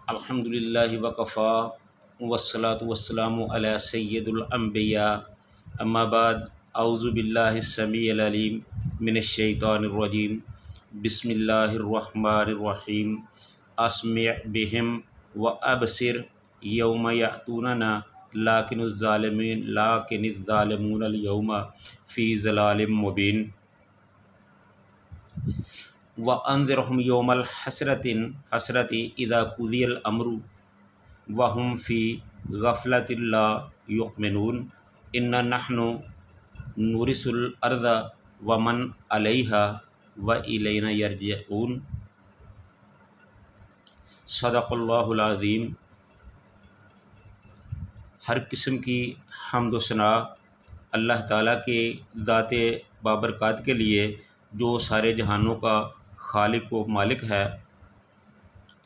अल्हम्दुलिल्लाहि वकफ़ा वस्सलातु वस्सलामु अला सय्यिदिल अंबिया अम्मा बाद औज़ु बिल्लाहिस समीइल अलीम मिनश शैतानिर रजीम बिस्मिल्लाहिर रहमानिर रहीम अस्मि' बिहिम व अबसिर यौम यअतूनना लाकिनिज़ ज़ालिमून अल यौमा फ़ी ज़लालिम मुबीन व अंज़िरहुम यौमल हसरति इज़ा कुज़ियल अम्रु व हुम फ़ी गफ़लतिन ला युक़मिनून इन्ना नहनु नुरिसुल अर्ज़ व मन अलैहा व इलैना यरजिऊन। सदक़ल्लाहुल अज़ीम। हर किस्म की हम्द व सना अल्लाह ताला के ज़ाते बाबरकात के लिए जो सारे जहानों का खालिक व मालिक है,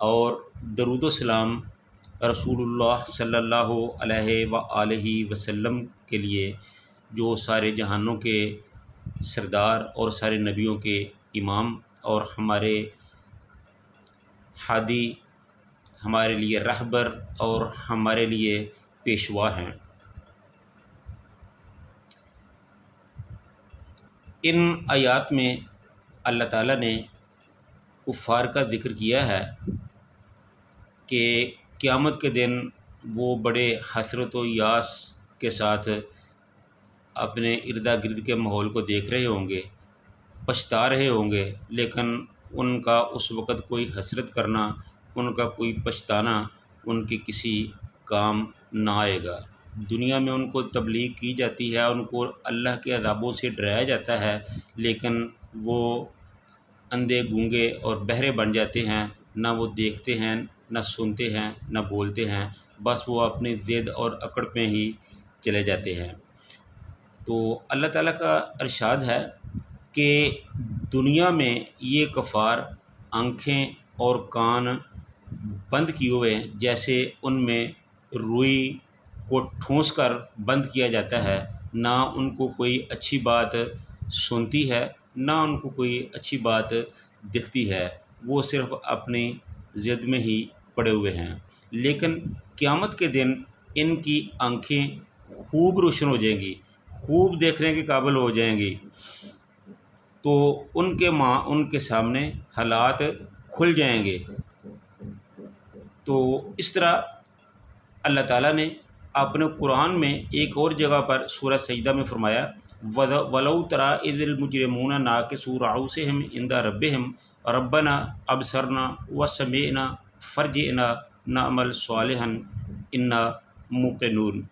और दरूद व सलाम रसूलुल्लाह सल्लल्लाहु अलैहि वसल्लम के लिए जो सारे जहानों के सरदार और सारे नबियों के इमाम और हमारे हादी, हमारे लिए रहबर और हमारे लिए पेशवा हैं। इन आयात में अल्लाह ताला ने कुफ़ार का ज़िक्र किया है कि क़यामत के दिन वो बड़े हसरत व यास के साथ अपने इर्दा गिर्द के माहौल को देख रहे होंगे, पछता रहे होंगे, लेकिन उनका उस वक़्त कोई हसरत करना, उनका कोई पछताना उनके किसी काम ना आएगा। दुनिया में उनको तबलीग की जाती है, उनको अल्लाह के अज़ाबों से डराया जाता है, लेकिन वो अंधे गूंगे और बहरे बन जाते हैं। ना वो देखते हैं, ना सुनते हैं, ना बोलते हैं, बस वो अपनी ज़िद और अकड़ में ही चले जाते हैं। तो अल्लाह ताला का इरशाद है कि दुनिया में ये कफ़ार आँखें और कान बंद किए हुए हैं, जैसे उनमें रुई को ठूंस कर बंद किया जाता है। ना उनको कोई अच्छी बात सुनती है, ना उनको कोई अच्छी बात दिखती है, वो सिर्फ़ अपनी ज़िद में ही पड़े हुए हैं। लेकिन क़यामत के दिन इनकी आँखें खूब रोशन हो जाएंगी, खूब देखने के काबिल हो जाएंगी, तो उनके सामने हालात खुल जाएंगे। तो इस तरह अल्लाह ताला ने अपने कुरान में एक और जगह पर सूरह सजदा में फरमाया, वलौ तरा इज़िल मुजरिमूना नाकिसू रुऊसिहिम इंदा रब्बिहिम रब्बना अबसरना व समिअना फरजिअना नअमल सालिहन इन्ना मूक़िनून।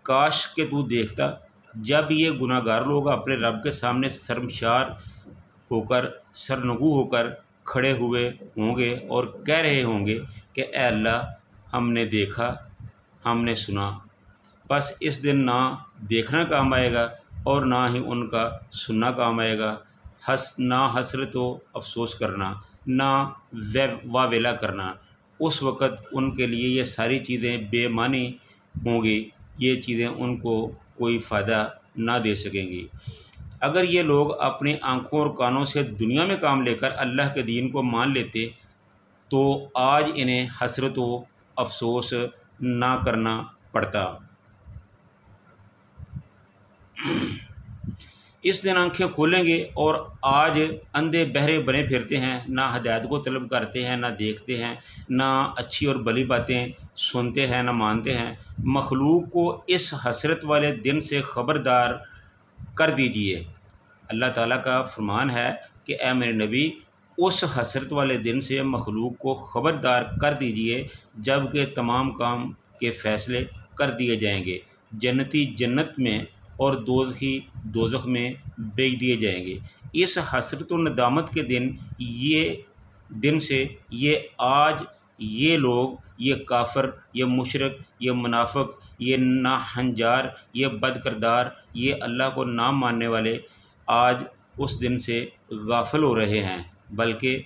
काश के तू देखता जब ये गुनाहगार लोग अपने रब के सामने शर्मशार होकर, सरनगू होकर खड़े हुए होंगे और कह रहे होंगे कि ऐ अल्लाह, हमने देखा, हमने सुना। बस इस दिन ना देखना काम आएगा और ना ही उनका सुनना काम आएगा। ना हसरत व अफसोस करना, ना वावेला करना। उस वक़्त उनके लिए ये सारी चीज़ें बेमानी होंगी, ये चीज़ें उनको कोई फ़ायदा ना दे सकेंगी। अगर ये लोग अपनी आँखों और कानों से दुनिया में काम लेकर अल्लाह के दीन को मान लेते, तो आज इन्हें हसरत व अफसोस ना करना पड़ता। इस दिन आँखें खोलेंगे और आज अंधे बहरे बने फिरते हैं, ना हदायत को तलब करते हैं, ना देखते हैं, ना अच्छी और भली बातें सुनते हैं, ना मानते हैं। मखलूक को इस हसरत वाले दिन से ख़बरदार कर दीजिए। अल्लाह ताला का फरमान है कि ऐ मेरे नबी, उस हसरत वाले दिन से मखलूक को ख़बरदार कर दीजिए जबकि तमाम काम के फ़ैसले कर दिए जाएंगे। जन्नती जन्नत में और दोज़खी दोज़ख में भेज दिए जाएंगे। इस हसरत व नदामत के दिन से ये आज ये लोग, ये काफ़र, ये मुशरिक, ये मुनाफिक, ये नाहंजार, ये बदकिरदार, ये अल्लाह को ना मानने वाले आज उस दिन से गाफिल हो रहे हैं, बल्कि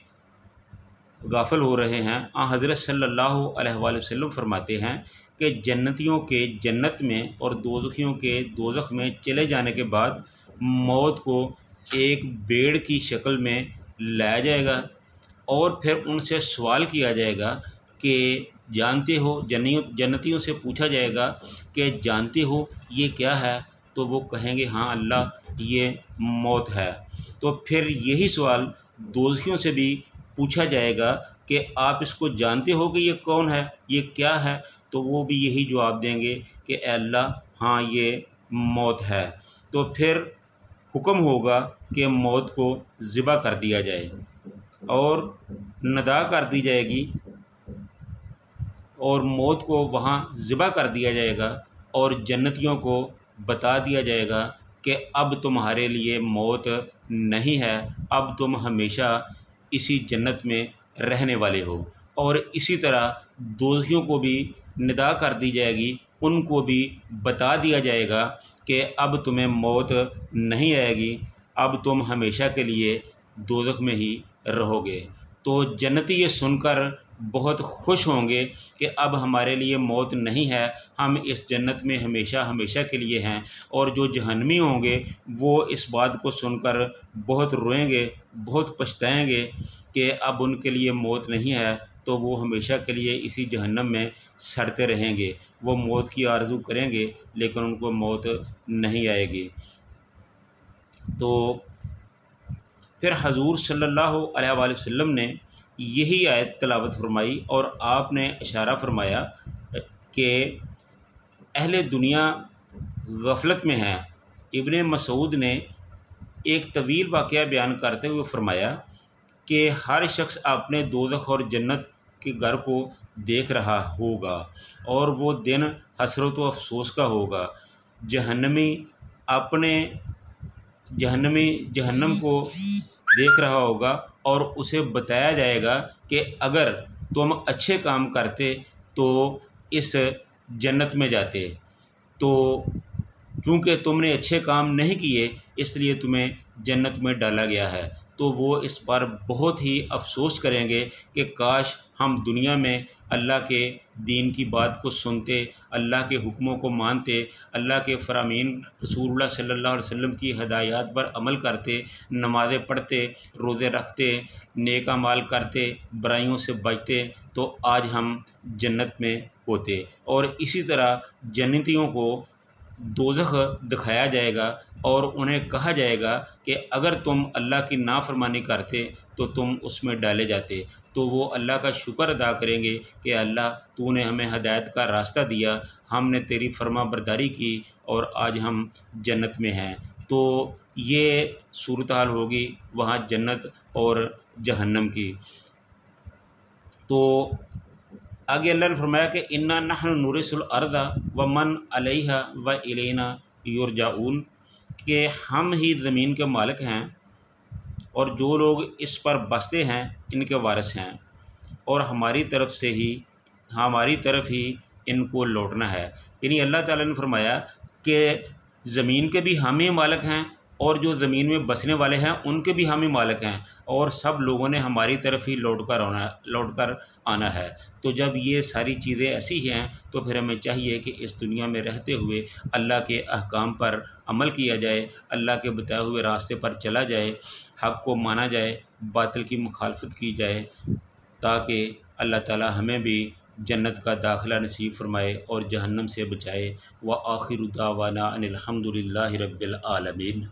गाफिल हो रहे हैं। हज़रत सल्लल्लाहु अलैहि वसल्लम फरमाते हैं कि जन्नतियों के जन्नत में और दोज़खियों के दोज़ख में चले जाने के बाद मौत को एक भेड़ की शक्ल में लाया जाएगा और फिर उनसे सवाल किया जाएगा कि जानते हो, जन्नतियों से पूछा जाएगा कि जानते हो ये क्या है? तो वो कहेंगे हाँ अल्लाह ये मौत है। तो फिर यही सवाल दोज़खियों से भी पूछा जाएगा कि आप इसको जानते हो कि ये कौन है, ये क्या है? तो वो भी यही जवाब देंगे कि ए अल्लाह हाँ ये मौत है। तो फिर हुक्म होगा कि मौत को ज़िबा कर दिया जाए और नदा कर दी जाएगी और मौत को वहाँ ज़िबा कर दिया जाएगा और जन्नतियों को बता दिया जाएगा कि अब तुम्हारे लिए मौत नहीं है, अब तुम हमेशा इसी जन्नत में रहने वाले हो। और इसी तरह दोज़खियों को भी निदा कर दी जाएगी, उनको भी बता दिया जाएगा कि अब तुम्हें मौत नहीं आएगी, अब तुम हमेशा के लिए दोज़ख में ही रहोगे। तो जन्नती ये सुनकर बहुत खुश होंगे कि अब हमारे लिए मौत नहीं है, हम इस जन्नत में हमेशा हमेशा के लिए हैं। और जो जहन्नमी होंगे वो इस बात को सुनकर बहुत रोएंगे, बहुत पछताएंगे कि अब उनके लिए मौत नहीं है, तो वो हमेशा के लिए इसी जहन्नम में सड़ते रहेंगे। वो मौत की आरज़ू करेंगे लेकिन उनको मौत नहीं आएगी। तो फिर हजूर सल्लल्लाहु अलैहि वसल्लम ने यही आयत तिलावत फरमाई और आपने इशारा फरमाया कि अहले दुनिया गफलत में है। इब्ने मसूद ने एक तवील वाक़या बयान करते हुए फरमाया कि हर शख्स अपने दोज़ख और जन्नत के घर को देख रहा होगा और वो दिन हसरत व अफसोस का होगा। जहन्नमी अपने जहन्नम को देख रहा होगा और उसे बताया जाएगा कि अगर तुम अच्छे काम करते तो इस जन्नत में जाते, तो चूँकि तुमने अच्छे काम नहीं किए इसलिए तुम्हें जन्नत में डाला गया है। तो वो इस पर बहुत ही अफसोस करेंगे कि काश हम दुनिया में अल्लाह के दीन की बात को सुनते, अल्लाह के हुक्मों को मानते, अल्लाह के फ़रामीन रसूलुल्लाह सल्लल्लाहु अलैहि वसल्लम की हदायत पर अमल करते, नमाज़ें पढ़ते, रोज़े रखते, नेक अमाल करते, बुराइयों से बचते, तो आज हम जन्नत में होते। और इसी तरह जन्नतियों को दोज़ख दिखाया जाएगा और उन्हें कहा जाएगा कि अगर तुम अल्लाह की नाफरमानी करते तो तुम उसमें डाले जाते। तो वो अल्लाह का शुक्र अदा करेंगे कि अल्लाह तूने हमें हदायत का रास्ता दिया, हमने तेरी फर्मा बरदारी की और आज हम जन्नत में हैं। तो ये सूरत हाल होगी वहाँ जन्नत और जहन्नम की। तो आगे अल्लाह ने फरमाया कि इन्ना नहनु नुरिसल अर्दा व मन अलैहा व इलैना युरजाऊन, कि हम ही ज़मीन के मालिक हैं और जो लोग इस पर बसते हैं इनके वारिस हैं और हमारी तरफ ही इनको लौटना है। यानी अल्लाह ताला ने फरमाया कि ज़मीन के भी हम ही मालिक हैं और जो ज़मीन में बसने वाले हैं उनके भी हम ही मालिक हैं और सब लोगों ने हमारी तरफ ही लौट कर आना है। तो जब ये सारी चीज़ें ऐसी हैं तो फिर हमें चाहिए कि इस दुनिया में रहते हुए अल्लाह के अहकाम पर अमल किया जाए, अल्लाह के बताए हुए रास्ते पर चला जाए, हक़ को माना जाए, बातिल की मुखालफत की जाए, ताकि अल्लाह ताला हमें भी जन्नत का दाखिला नसीब फरमाए और जहन्नम से बचाए। व आखिरु दावाना अनिल हम्दुलिल्लाहि रब्बिल आलमीन।